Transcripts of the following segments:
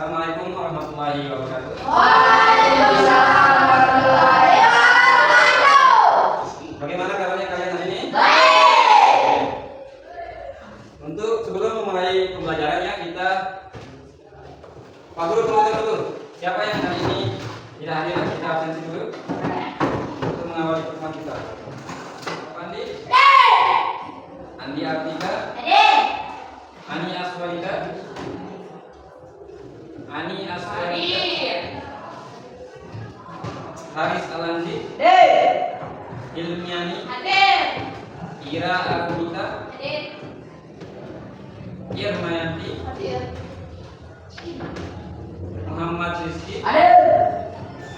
Assalamualaikum warahmatullahi wabarakatuh. Waalaikumsalam warahmatullahi wabarakatuh. Bagaimana kabarnya kalian hari ini? Baik. Untuk sebelum memulai pembelajarannya kita Pak Guru tunggu dulu. Siapa yang hari ini tidak hadir? Kita absensi dulu untuk mengawali pertemuan kita. Andi? Andi Artika? Ani Aswalida? Ani Aswalida? Haris Alandi? Ilmiani? Ira Agunita? Irmayanti? Muhammad Rizki?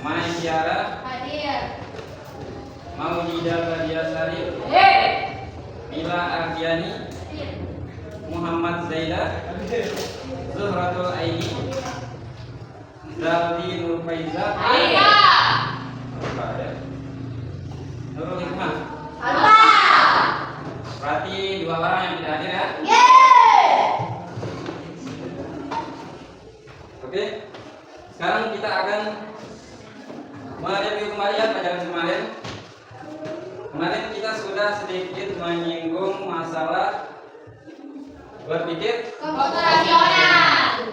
Mai Tiara? Maulida Badiasari? Mila Ardiani? Muhammad Zaida? Zuhratul Aini? Zaldi Nurfaiza? Nurul Hikmah? Berarti dua orang yang tidak hadir ya? Oke. Sekarang kita akan mereview kembali ya pelajaran kemarin. Kemarin kita sudah sedikit menyinggung masalah berpikir Komputasional.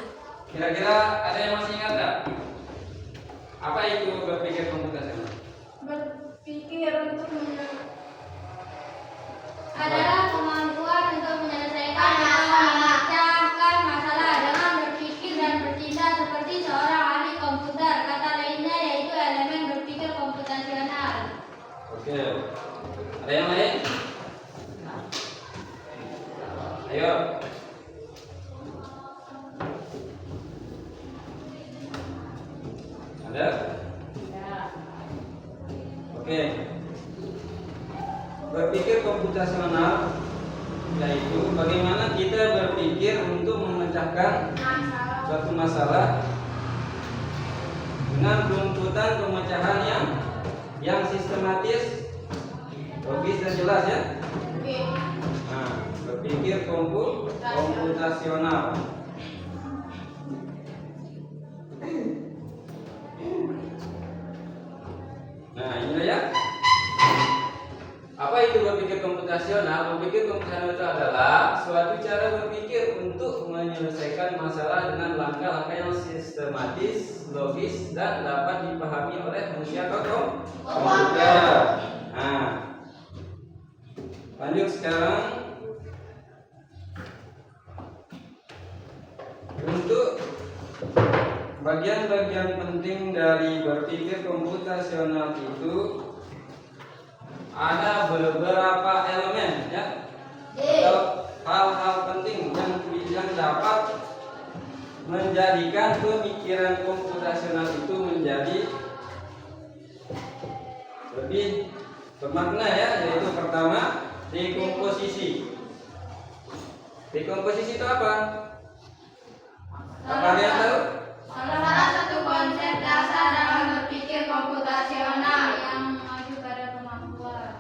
Kira-kira ada yang masih ingat nggak? Apa itu berpikir komputasional? Berpikir adalah kemampuan untuk menyelesaikan atau memecahkan masalah dengan berpikir dan bertindak seperti seorang ahli komputer. Kata lainnya yaitu elemen berpikir komputasional. Oke. Ada yang lain? Ayo. Ada? Oke. Berpikir komputasional yaitu bagaimana kita berpikir untuk memecahkan suatu masalah dengan runtutan pemecahan yang sistematis, logis dan jelas ya. Nah, berpikir komputasional. Nah, ini ya. Apa itu berpikir komputasional? Berpikir komputasional itu adalah suatu cara berpikir untuk menyelesaikan masalah dengan langkah-langkah yang sistematis, logis, dan dapat dipahami oleh manusia atau komputer. Nah, lanjut sekarang untuk bagian-bagian penting dari berpikir komputasional itu ada beberapa elemen ya, atau hal-hal penting yang dapat menjadikan pemikiran komputasional itu menjadi lebih bermakna ya, yaitu pertama dekomposisi. Dekomposisi itu apa? Apa ada yang tahu? Salah satu konsep dasar dalam berpikir komputasional yang mengacu pada kemampuan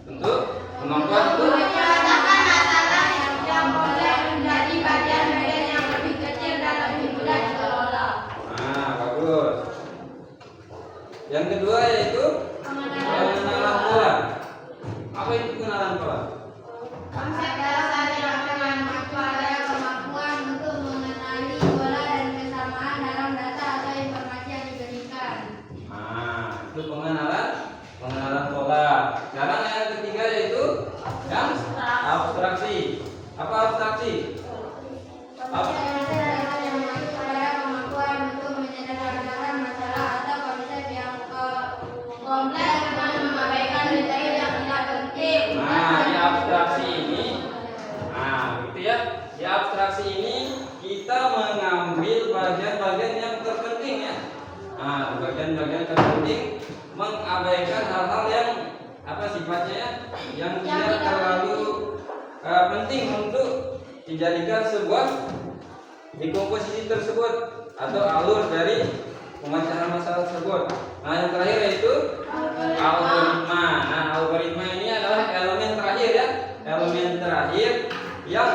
Tentu kemampuan itu menyelesaikan masalah yang boleh menjadi bagian-bagian yang lebih kecil dan lebih mudah dikelola. Nah, bagus. Yang kedua yaitu pengenalan pola. Apa itu pengenalan pola? Konsep dasar yang mengacu pada kemampuan untuk mengenali pola dan kesamaan dalam data atau informasi yang diberikan. Nah, itu pengenalan pola. Sekarang yang ketiga yaitu yang abstraksi. Apa abstraksi? Konsep dasar yang mengacu pada kemampuan untuk menyederhanakan masalah atau konsep yang kompleks dengan mengabaikan detail yang tidak penting. Nah, di abstraksi ini, gitu ya. Di abstraksi ini kita mengambil bagian-bagian yang terpenting ya. Nah, bagian-bagian terpenting mengabaikan hal-hal yang apa sifatnya yang tidak terlalu penting untuk dijadikan sebuah dekomposisi tersebut atau alur dari pemecahan masalah tersebut. Nah, yang terakhir yaitu algoritma. Nah, algoritma ini adalah elemen terakhir ya, elemen terakhir yang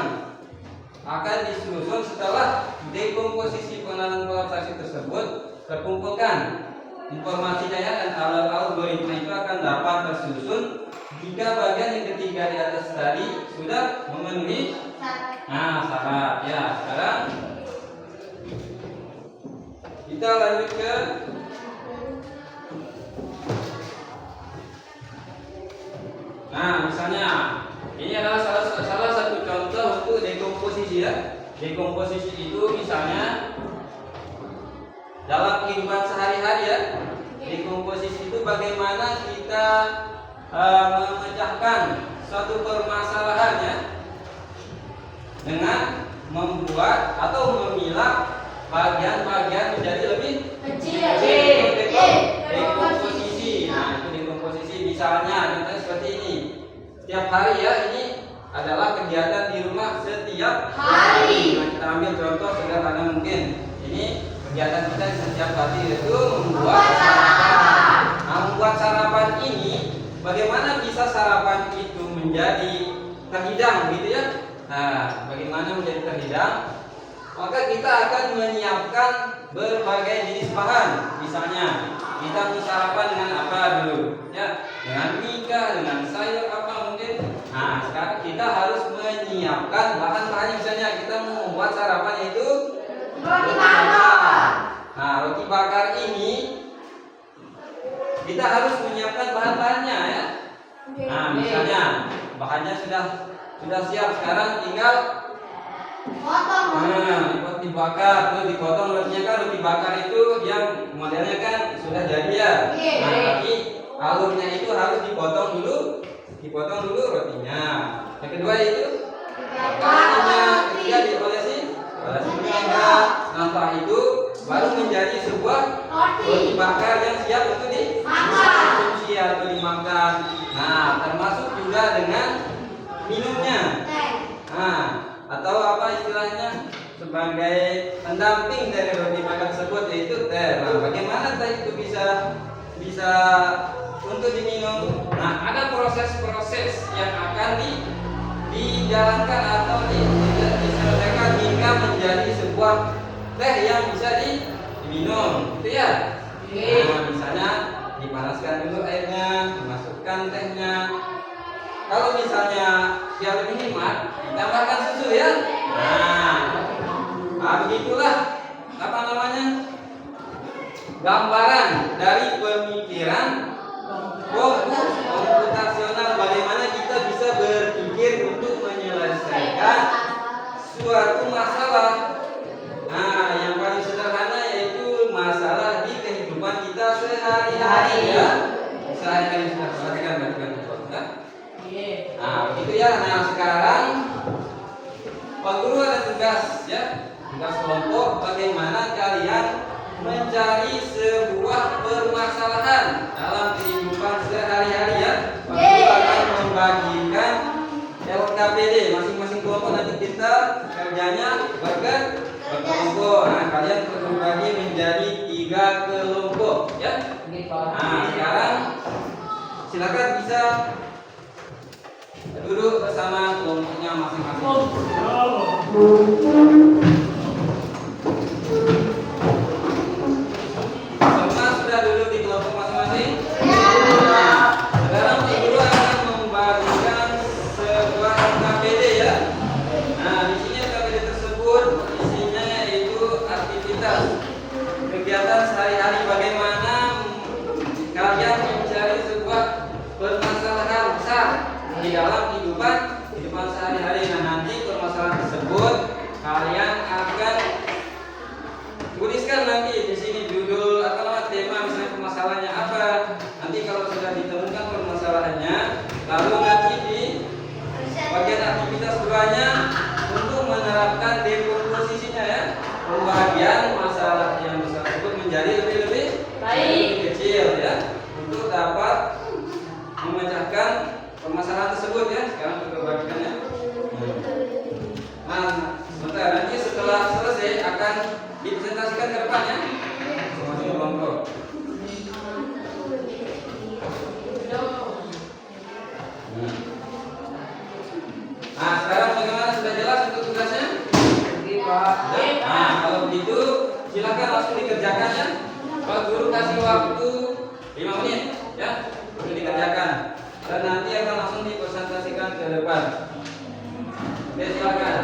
akan disusun setelah dekomposisi pengenalan pola abstraksi tersebut terkumpulkan. Informasinya ya, dan algoritma itu akan dapat tersusun jika bagian yang ketiga di atas tadi sudah memenuhi syarat. Ya, sekarang kita lanjut ke misalnya ini adalah salah satu contoh untuk dekomposisi ya. Dekomposisi itu misalnya dalam kehidupan sehari-hari ya. Dekomposisi itu bagaimana kita memecahkan suatu permasalahan ya, dengan membuat atau memilah bagian-bagian menjadi lebih kecil. Dekomposisi. Nah, itu dekomposisi. Misalnya contohnya seperti ini. Setiap hari ya, ini adalah kegiatan di rumah setiap hari. Nah, kita ambil contoh sederhana mungkin. Ini kegiatan kita setiap hari itu membuat sarapan. Nah, membuat sarapan ini, bagaimana bisa sarapan itu menjadi terhidang gitu ya? Nah, bagaimana menjadi terhidang? Maka kita akan menyiapkan berbagai jenis bahan. Misalnya, kita mau sarapan dengan apa dulu? Ya, dengan mie kah, dengan sayur apa mungkin. Nah, sekarang kita harus menyiapkan bahan-bahannya. Misalnya kita mau membuat sarapan itu roti bakar. Nah, roti bakar ini kita harus menyiapkan bahan-bahannya ya. Nah, misalnya bahannya sudah siap, sekarang tinggal roti bakar, terus dipotong rotinya. Kan roti bakar itu yang modelnya kan sudah jadi ya. Nah, tapi alurnya itu harus dipotong dulu rotinya. Yang kedua itu rotinya, ketiga diolesi minyak. Setelah itu baru menjadi sebuah roti bakar yang siap untuk dikonsumsi atau dimakan. Nah, termasuk juga dengan minumnya. Nah, atau apa istilahnya sebagai pendamping dari roti bakar tersebut, yaitu teh. Nah, bagaimana teh itu bisa untuk diminum? Nah, ada proses-proses yang akan dijalankan atau diselesaikan hingga menjadi sebuah teh yang bisa diminum, gitu ya. Nah, misalnya dipanaskan dulu airnya, dimasukkan tehnya. Kalau misalnya biar lebih nikmat, ditambahkan susu ya. Nah, begitulah apa namanya, gambaran dari pemikiran komputasional, bagaimana kita bisa berpikir untuk menyelesaikan suatu masalah. Nah, yang paling sederhana yaitu masalah di kehidupan kita sehari-hari ya. Sehari-hari sudah perhatikan. Nah, begitu ya. Nah, sekarang Pak Guru ada tugas ya, tugas kelompok, bagaimana kalian mencari sebuah permasalahan dalam kehidupan sehari-hari ya. Pak Guru akan membagikan LKPD masing-masing kelompok, nanti kita kerjanya berkelompok. Nah, kalian terbagi menjadi 3 kelompok ya. Nah, sekarang silakan bisa duduk bersama kelompoknya masing-masing. Semua sudah duduk di kelompok masing-masing? Nah, sekarang Guru akan membagikan sebuah LKPD ya. Nah, di sini LKPD tersebut isinya yaitu aktivitas kegiatan sehari-hari, bagaimana kalian mencari sebuah permasalahan besar di dalam kehidupan sehari-hari. Nah, nanti permasalahan tersebut kalian akan tuliskan nanti di sini judul atau tema, misalnya permasalahannya apa. Nanti kalau sudah ditemukan permasalahannya, lalu nanti di bagian aktivitas 2-nya untuk menerapkan dekomposisinya ya, pembagian masalah yang besar tersebut menjadi lebih kecil ya, untuk dapat memecahkan permasalahan tersebut ya. Sekarang kita bagikannya. Nah, sebentar, nanti setelah selesai akan dipresentasikan ke depan ya, masing-masing kelompok. Nah, sekarang bagaimana, sudah jelas untuk tugasnya? suruh kasih waktu 5 menit ya untuk dikerjakan dan nanti akan langsung dipresentasikan ke depan. Oke, silakan.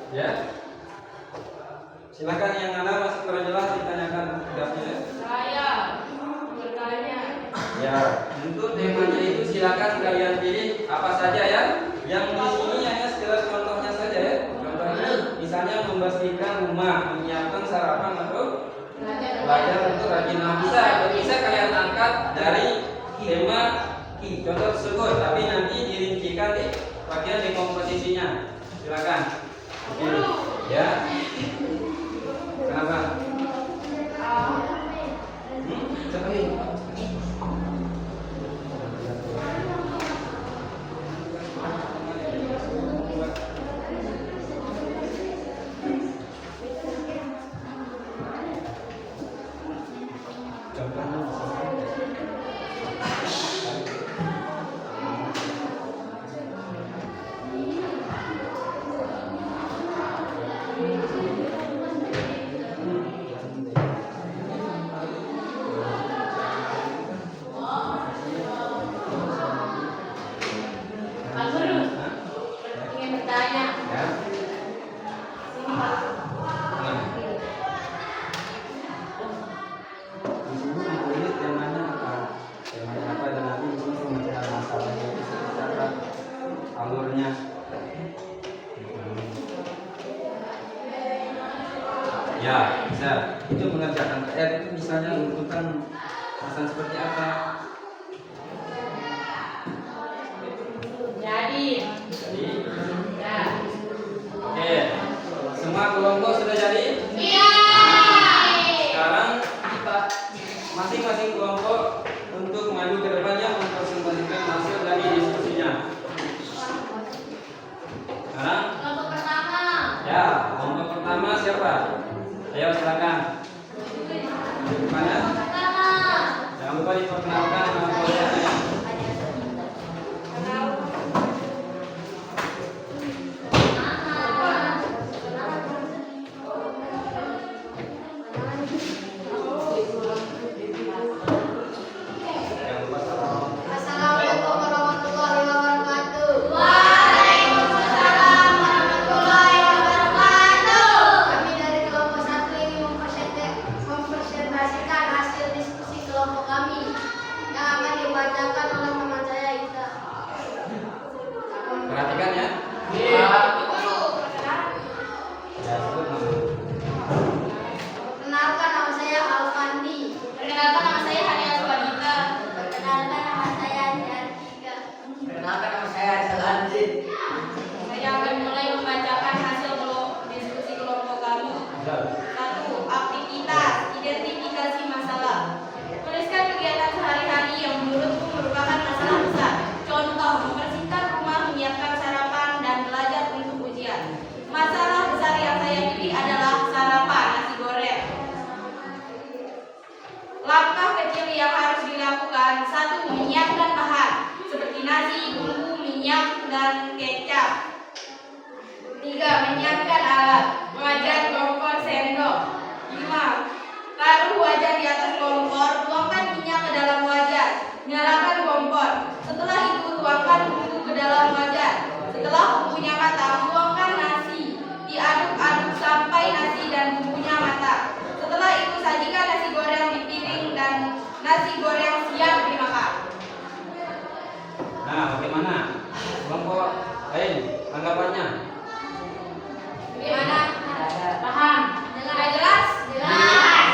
Ya. Silakan yang mana masih kurang jelas ditanyakan tugasnya. Saya bertanya. Ya, untuk temanya itu silakan kalian pilih apa saja ya. Yang di sini hanya sekedar contohnya saja ya. Contohnya misalnya membersihkan rumah, menyiapkan sarapan atau belajar untuk rajin. Nah, bisa kalian angkat dari tema contoh tersebut, tapi nanti dirincikan di bagian di komposisinya. Silakan. Oke. Ya. Kenapa? Siapa ini? Ingin bertanya. Ya. Di sini ditulis temanya apa? Temanya apa dan nanti di sini pemecah masalahnya itu seperti apa? Alurnya. Ya, bisa. Itu mengerjakan PR itu misalnya membutuhkan pesan seperti apa? Jadi. Ya. Oke. Semua kelompok sudah jadi? Iya. Sekarang kita masing-masing kelompok untuk maju ke depannya mempresentasikan hasil dari diskusinya. Sekarang, Kelompok pertama. ya, kelompok pertama siapa? Ayo silakan. Mana? Pertama. Jangan lupa diperkenalkan nama kelompoknya. Ya. Jangan lupa salam. Assalamualaikum warahmatullahi wabarakatuh. Waalaikumsalam warahmatullahi wabarakatuh. Kami dari kelompok 1 ini mempresentasikan hasil diskusi kelompok kami yang akan dibacakan oleh teman saya Ita. Perhatikan ya. Iya. Ya, sebut nama. Perkenalkan nama saya Alfandi. Perkenalkan nama saya Hania Suwanita. Perkenalkan nama saya Jartika. Perkenalkan nama saya Rizal Anzid. Saya akan mulai membacakan hasil diskusi kelompok kami. Sudah. 1. Aktivitas, identifikasi masalah. Tuliskan kegiatan sehari-hari yang menurutmu merupakan masalah besar. Contoh, membersihkan rumah, menyiapkan sarapan, dan belajar untuk ujian. Masalah besar yang saya pilih adalah sarapan nasi goreng. Langkah kecil yang harus dilakukan: 1. Menyiapkan bahan seperti nasi, bumbu, minyak, dan kecap. 3. Menyiapkan alat: wajan, kompor, sendok. 5. Taruh wajan di atas kompor, tuangkan minyak ke dalam wajan. Nyalakan kompor. Setelah itu tuangkan bumbu ke dalam wajan. Setelah bumbunya matang, tuangkan nasi. Diaduk-aduk sampai nasi dan bumbunya matang. Setelah itu sajikan nasi goreng di piring dan nasi goreng siap dimakan. Nah, bagaimana? Kelompok lain tanggapannya? Bagaimana? Paham? Sudah jelas? Jelas.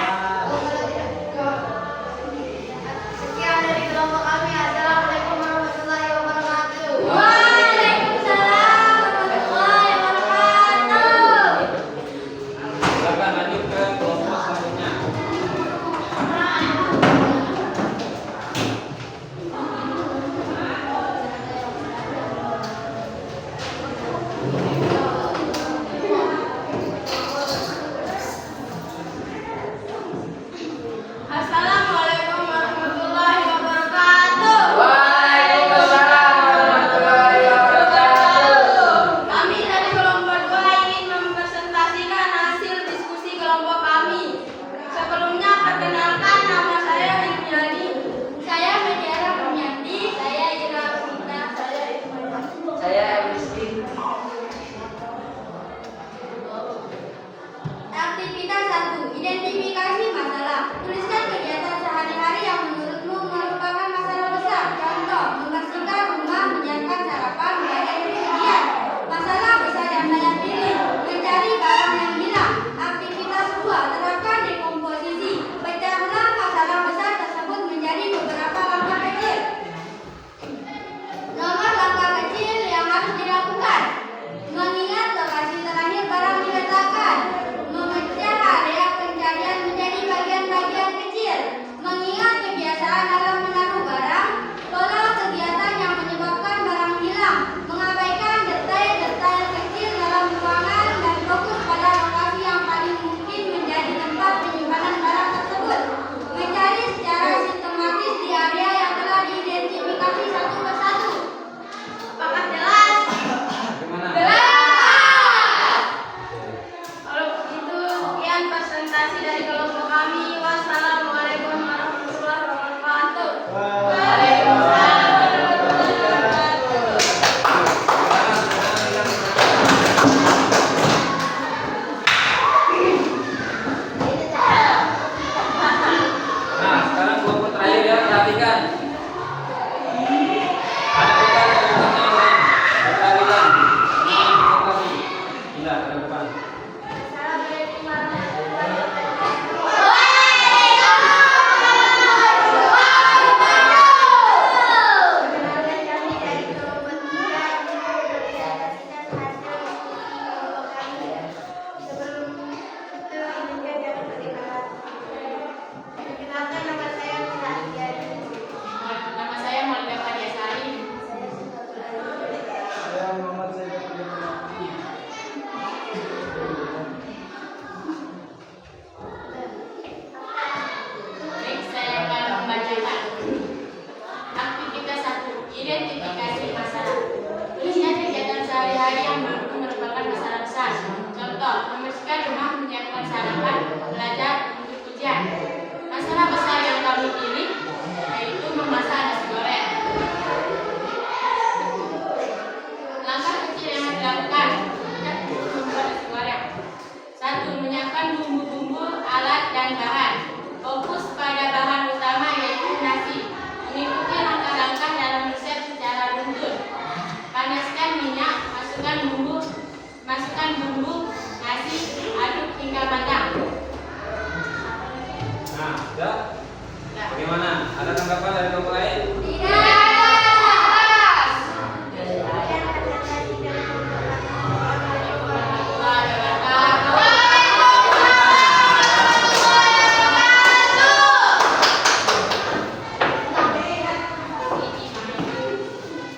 Bagaimana? Ada tanggapan dari kelompok lain?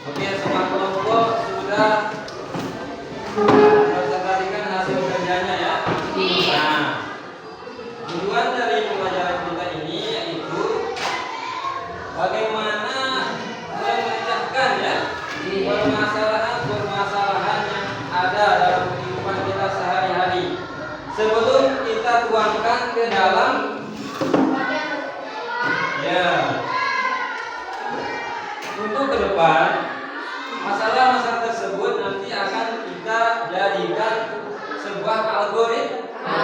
Oke, semua kelompok sudah mempresentasikan hasil kerjanya ya. Nah, tujuan dari pembelajaran kita ini yaitu bagaimana memecahkan ya permasalahan-permasalahan yang ada dalam kehidupan kita sehari-hari sebelum kita tuangkan ke dalam ya. Untuk ke depan masalah-masalah tersebut nanti akan kita jadikan sebuah algoritma.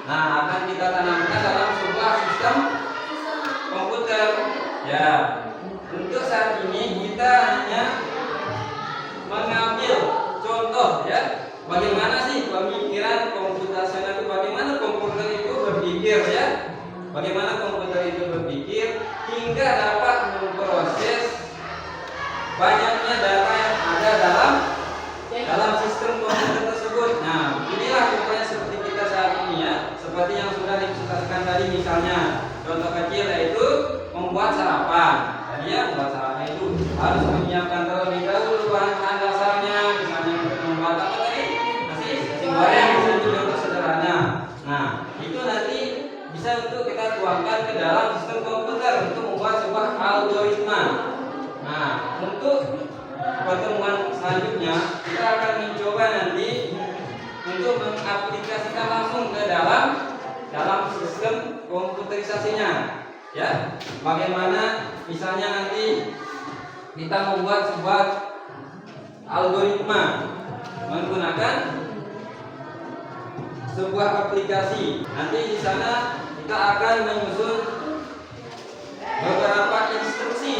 Nah, akan kita tanamkan dalam sebuah sistem komputer. Ya, untuk saat ini kita hanya mengambil contoh ya, bagaimana sih pemikiran komputasional itu, bagaimana komputer itu berpikir ya, bagaimana komputer itu berpikir hingga dapat memproses banyaknya data yang ada dalam sistem komputer tersebut. Nah, inilah contohnya seperti kita saat ini ya, seperti yang sudah diceritakan tadi, misalnya contoh kecil yaitu membuat sarapan. Tadi ya, membuat sarapan itu harus menyiapkan terlebih dahulu bahan-bahan dasarnya, misalnya untuk membuat apa tadi? Nasi goreng, misalnya itu contoh sederhana. Nah, itu nanti bisa untuk kita tuangkan ke dalam sistem komputer untuk membuat sebuah algoritma. Nah, untuk pertemuan selanjutnya kita akan mencoba nanti untuk mengaplikasikan langsung ke dalam sistem komputerisasinya ya. Bagaimana misalnya nanti kita membuat sebuah algoritma menggunakan sebuah aplikasi. Nanti di sana kita akan menyusun beberapa instruksi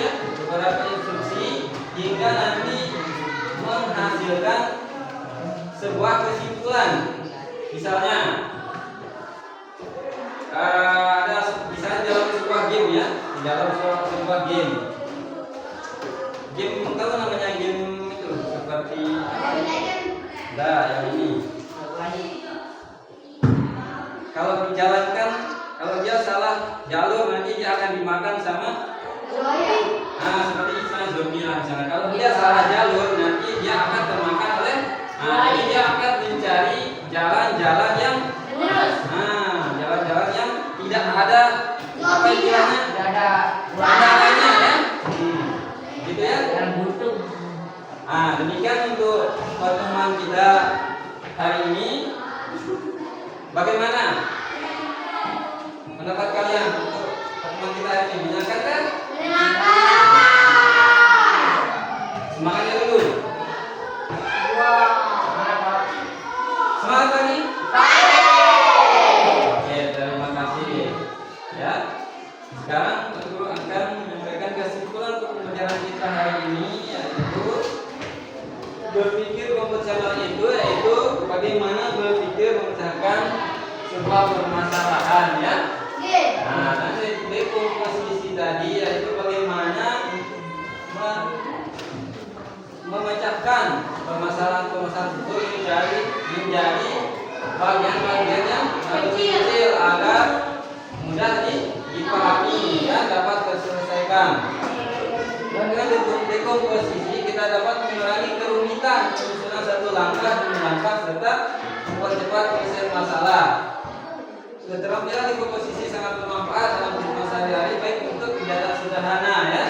hingga nanti menghasilkan sebuah kesimpulan. Misalnya misalnya dalam sebuah game ya, di dalam sebuah game tahu namanya game itu seperti yang ini. Kalau dijalankan, kalau dia salah jalur nanti dia akan dimakan sama seperti istilah zombie lah misalnya. Kalau dia salah jalur nanti dia akan termakan oleh jadi dia akan mencari jalan-jalan yang jalan-jalan yang tidak ada apa istilahnya? Tidak ada lainnya ya. Gitu ya. yang butuh. Demikian untuk pertemuan kita hari ini. Bagaimana pendapat kalian untuk pertemuan kita hari ini? Menyenangkan kan? Semangatnya dulu. Semangat lagi. Oke, terima kasih. Ya. Sekarang guru akan menyampaikan kesimpulan untuk pembelajaran kita hari ini, yaitu berpikir komputasional itu yaitu bagaimana berpikir memecahkan sebuah permasalahan ya. Nanti dekomposisi tadi yaitu bagaimana memecahkan permasalahan-permasalahan itu menjadi bagian-bagian yang kecil agar mudah dipahami dan dapat terselesaikan. Dan dengan dekomposisi kita dapat mengurangi kerumitan penyusunan satu langkah demi langkah serta mempercepat penyelesaian masalah. Keterampilan dekomposisi sangat bermanfaat dalam kehidupan sehari-hari, baik untuk kegiatan sederhana ya.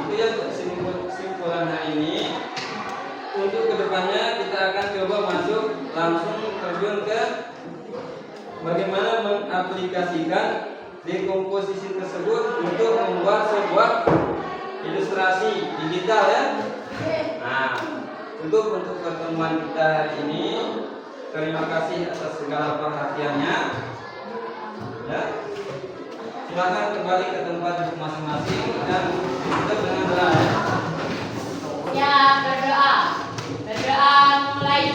Itu ya kesimpulan hari ini. Untuk kedepannya kita akan coba masuk langsung terjun ke bagaimana mengaplikasikan dekomposisi tersebut untuk membuat sebuah ilustrasi digital ya. Untuk pertemuan kita hari ini, terima kasih atas segala perhatiannya. Ya, silakan kembali ke tempat duduk masing-masing dan tutup dengan doa. Ya, berdoa mulai.